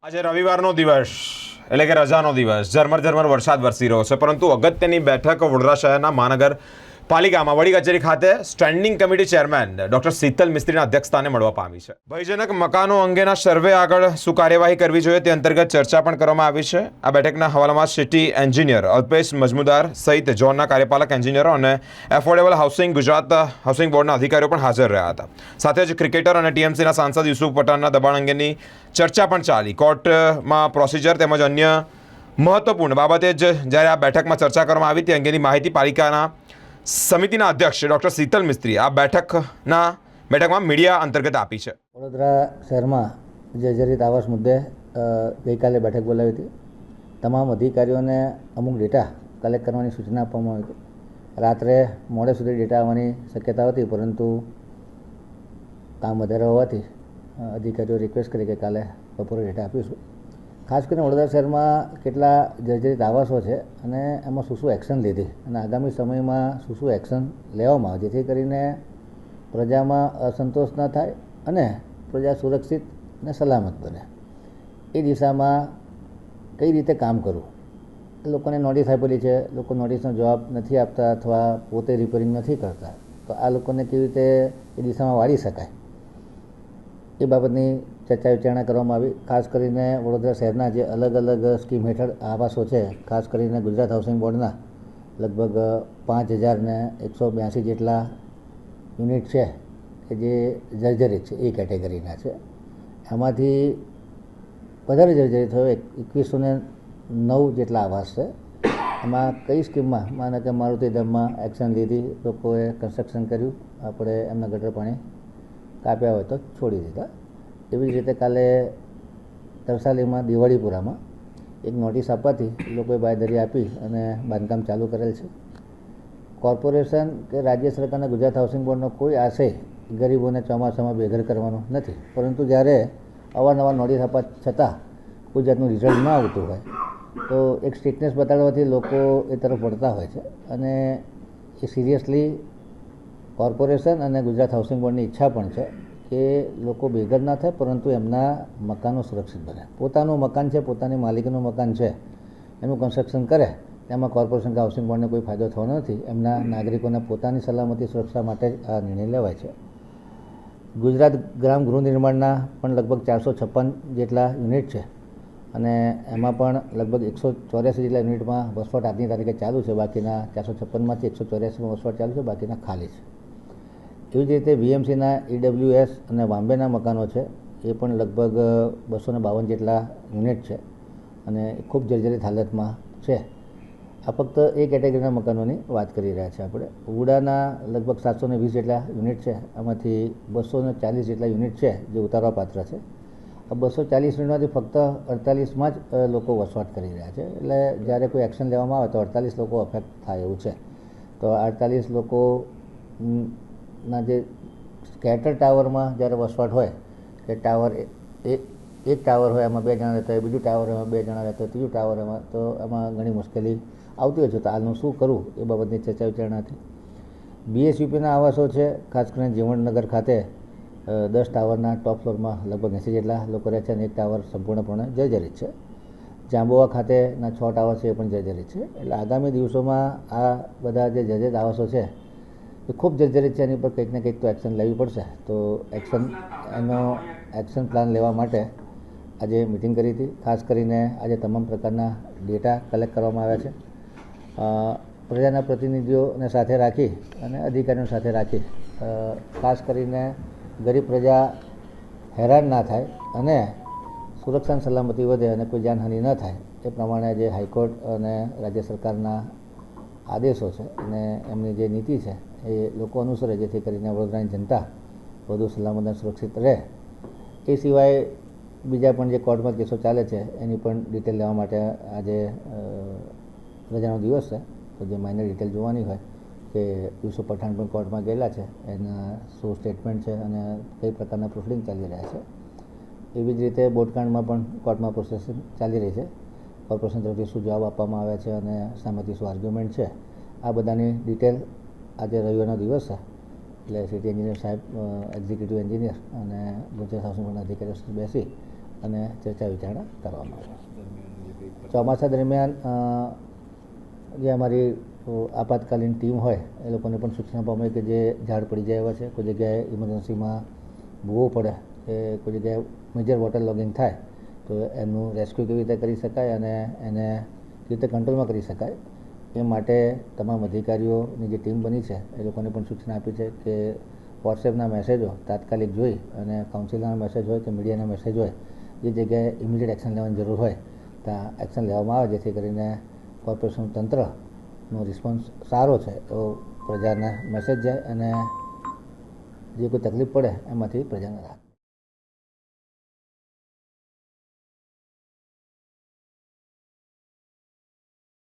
આજે રવિવારનો દિવસ એટલે કે રજાનો દિવસ ઝરમર વરસાદ વરસી રહ્યો છે, પરંતુ અગત્યની બેઠક વડોદરા શહેરના મહાનગરપાલિકામાં વડી કચેરી ખાતે standing committee chairman doctor Sheetal મિસ્ત્રીના અધ્યક્ષસ્થાને મળવા પામી છે. ભયજનક મકાનો અંગેના સર્વે આગળ શું કાર્યવાહી કરવી જોઈએ તે અંતર્ગત ચર્ચા પણ કરવામાં આવી છે. આ બેઠકના હવાલામાં સિટી એન્જિનિયર અલ્પેશ મજમુદાર સહિત ઝોનના કાર્યપાલક એન્જિનિયરો અને એફોર્ડેબલ હાઉસિંગ ગુજરાત હાઉસિંગ બોર્ડના અધિકારીઓ પણ હાજર રહ્યા હતા. સાથે જ ક્રિકેટર અને ટીએમસીના સાંસદ યુસુફ પઠાણના દબાણ અંગેની ચર્ચા પણ ચાલી. કોર્ટમાં પ્રોસિજર તેમજ અન્ય મહત્વપૂર્ણ બાબતે જ જ્યારે આ બેઠકમાં ચર્ચા કરવામાં આવી તે અંગેની માહિતી પાલિકાના સમિતિના અધ્યક્ષ ડૉક્ટર શીતલ મિસ્ત્રી આ બેઠકમાં મીડિયા અંતર્ગત આપી છે. વડોદરા શહેરમાં જર્જરિત આવાસ મુદ્દે ગઈકાલે બેઠક બોલાવી હતી. તમામ અધિકારીઓને અમુક ડેટા કલેક્ટ કરવાની સૂચના આપવામાં આવી હતી. રાત્રે મોડે સુધી ડેટા આવવાની શક્યતા હતી, પરંતુ કામ વધારે હોવાથી અધિકારીઓ રિક્વેસ્ટ કરી કે કાલે બપોરે ડેટા આપીશું. ખાસ કરીને વડોદરા શહેરમાં કેટલા જર્જરિત આવાસો છે અને એમાં શું એક્શન લીધી અને આગામી સમયમાં શું એક્શન લેવામાં આવે, જેથી કરીને પ્રજામાં અસંતોષ ન થાય અને પ્રજા સુરક્ષિત અને સલામત બને. એ દિશામાં કઈ રીતે કામ કરવું, લોકોને નોટિસ આપેલી છે, લોકો નોટિસનો જવાબ નથી આપતા અથવા પોતે રિપેરિંગ નથી કરતા, તો આ લોકોને કેવી રીતે એ દિશામાં વાળી શકાય એ બાબતની ચર્ચા વિચારણા કરવામાં આવી. ખાસ કરીને વડોદરા શહેરના જે અલગ અલગ સ્કીમ હેઠળ આવાસો છે, ખાસ કરીને ગુજરાત હાઉસિંગ બોર્ડના લગભગ 5182 જેટલા યુનિટ છે કે જે જર્જરિત છે, એ કેટેગરીના છે. એમાંથી વધારે જર્જરિત થયો 2109 જેટલા આવાસ છે. એમાં કઈ સ્કીમમાં માનો કે મારુતિધામમાં એક્શન લીધી, લોકોએ કન્સ્ટ્રક્શન કર્યું, આપણે એમના ગટર પાણી કાપ્યા હોય તો છોડી દીધા. એવી જ રીતે કાલે તરસાલીમાં દિવાળીપુરામાં એક નોટિસ આપવાથી લોકોએ બાંયધરી આપી અને બાંધકામ ચાલુ કરેલ છે. કોર્પોરેશન કે રાજ્ય સરકારના ગુજરાત હાઉસિંગ બોર્ડનો કોઈ આશય ગરીબોને ચોમાસામાં બેઘર કરવાનો નથી, પરંતુ જ્યારે અવારનવાર નોટિસ આપવા છતાં કોઈ જાતનું રિઝલ્ટ ન આવતું હોય તો એક સ્ટ્રિક્ટનેસ બતાડવાથી લોકો એ તરફ વળતા હોય છે. અને એ સિરિયસલી કોર્પોરેશન અને ગુજરાત હાઉસિંગ બોર્ડની ઈચ્છા પણ છે કે લોકો બેઘર ના થાય, પરંતુ એમના મકાનો સુરક્ષિત બને. પોતાનું મકાન છે, પોતાની માલિકીનું મકાન છે, એનું કન્સ્ટ્રક્શન કરે, તેમાં કોર્પોરેશન કે હાઉસિંગ બોર્ડને કોઈ ફાયદો થવાનો નથી. એમના નાગરિકોને પોતાની સલામતી સુરક્ષા માટે આ નિર્ણય લેવાય છે. ગુજરાત ગ્રામ ગૃહ નિર્માણના પણ લગભગ 456 જેટલા યુનિટ છે અને એમાં પણ લગભગ 184 જેટલા યુનિટમાં વસવાટ આજની તારીખે ચાલુ છે. બાકીના 456માંથી 184માં વસવાટ ચાલુ છે, બાકીના ખાલી છે. એવી જ રીતે વીએમસીના ઈડબ્લ્યુએસ અને વાંબેના મકાનો છે, એ પણ લગભગ 252 જેટલા યુનિટ છે અને ખૂબ જર્જરિત હાલતમાં છે. આ ફક્ત એ કેટેગરીના મકાનોની વાત કરી રહ્યા છે આપણે. વુડાના લગભગ 720 જેટલા યુનિટ છે, આમાંથી 240 જેટલા યુનિટ છે જે ઉતારવા પાત્ર છે. આ 240 યુનિટમાંથી ફક્ત 48માં જ લોકો વસવાટ કરી રહ્યા છે. એટલે જ્યારે કોઈ એક્શન લેવામાં આવે તો 48 લોકો અફેક્ટ થાય એવું છે. તો 48 લોકોના જે સ્કેટર ટાવરમાં જ્યારે વસવાટ હોય કે ટાવર એક ટાવર હોય એમાં 2 જણા રહેતા હોય, બીજું ટાવર એમાં 2 જણા રહેતા હોય, ત્રીજું ટાવર એમાં, તો એમાં ઘણી મુશ્કેલી આવતી હોય છે. તો હાલનું શું કરવું એ બાબતની ચર્ચા વિચારણા હતી. બીએસયુપીના આવાસો છે, ખાસ કરીને જીવનનગર ખાતે 10 ટાવરના ટોપ ફ્લોરમાં લગભગ 80 જેટલા લોકો રહે છે અને એક ટાવર સંપૂર્ણપણે જર્જરિત છે. જાંબુઆ ખાતેના 6 ટાવર છે, એ પણ જર્જરિત છે. એટલે આગામી દિવસોમાં આ બધા જે જર્જરિત આવાસો છે એ ખૂબ જર્જરિત છે, એની પર કંઈક ને કંઈક તો એક્શન લેવી પડશે. તો એક્શન પ્લાન લેવા માટે આજે મિટિંગ કરી હતી. ખાસ કરીને આજે તમામ પ્રકારના ડેટા કલેક્ટ કરવામાં આવ્યા છે. પ્રજાના પ્રતિનિધિઓને સાથે રાખી અને અધિકારીઓને સાથે રાખી ખાસ કરીને ગરીબ પ્રજા હેરાન ના થાય અને સુરક્ષા સલામતી વધે અને કોઈ જાનહાનિ ન થાય એ પ્રમાણે જે હાઈકોર્ટ અને રાજ્ય સરકારના આદેશો છે અને એમની જે નીતિ છે એ લોકો અનુસરે, જેથી કરીને વડોદરાની જનતા વધુ સલામત અને સુરક્ષિત રહે. એ સિવાય બીજા પણ જે કોર્ટમાં કેસો ચાલે છે એની પણ ડિટેલ લેવા માટે આજે રજાનો દિવસ છે, તો જે માઇનર ડિટેલ જોવાની હોય કે યુસુફ પઠાણ પણ કોર્ટમાં ગયેલા છે, એના શું સ્ટેટમેન્ટ છે અને કઈ પ્રકારના પ્રોસિડિંગ ચાલી રહ્યા છે. એવી જ રીતે બોટકાંડમાં પણ કોર્ટમાં પ્રોસેસિંગ ચાલી રહી છે. કોર્પોરેશન તરફથી શું જવાબ આપવામાં આવ્યા છે અને સામેથી શું આર્ગ્યુમેન્ટ છે, આ બધાની ડિટેલ આજે રવિવારનો દિવસ છે એટલે સિટી એન્જિનિયર સાહેબ, એક્ઝિક્યુટિવ એન્જિનિયર અને ગુજરાત હાઉસિંગ બોર્ડના અધિકારીઓ બેસી અને ચર્ચા વિચારણા કરવામાં આવે. ચોમાસા દરમિયાન જે અમારી આપાતકાલીન ટીમ હોય એ લોકોને પણ સૂચના પામે કે જે ઝાડ પડી જાય એવા છે, કોઈ જગ્યાએ ઇમરજન્સીમાં ભૂવો પડે કે કોઈ જગ્યાએ મેજર વોટર લોગિંગ થાય તો એમનું રેસ્ક્યુ કેવી રીતે કરી શકાય અને એને કેવી રીતે કંટ્રોલમાં કરી શકાય એ માટે તમામ અધિકારીઓની જે ટીમ બની છે એ લોકોને પણ સૂચના આપી છે કે વોટ્સએપના મેસેજો તાત્કાલિક જોઈ અને કાઉન્સિલરના મેસેજ હોય કે મીડિયાના મેસેજ હોય જે જગ્યાએ ઇમિડિયેટ એક્શન લેવાની જરૂર હોય ત્યાં એક્શન લેવામાં આવે, જેથી કરીને કોર્પોરેશન તંત્રનો રિસ્પોન્સ સારો છે તો પ્રજાને મેસેજ જાય અને જે કોઈ તકલીફ પડે એમાંથી પ્રજાને રાહત.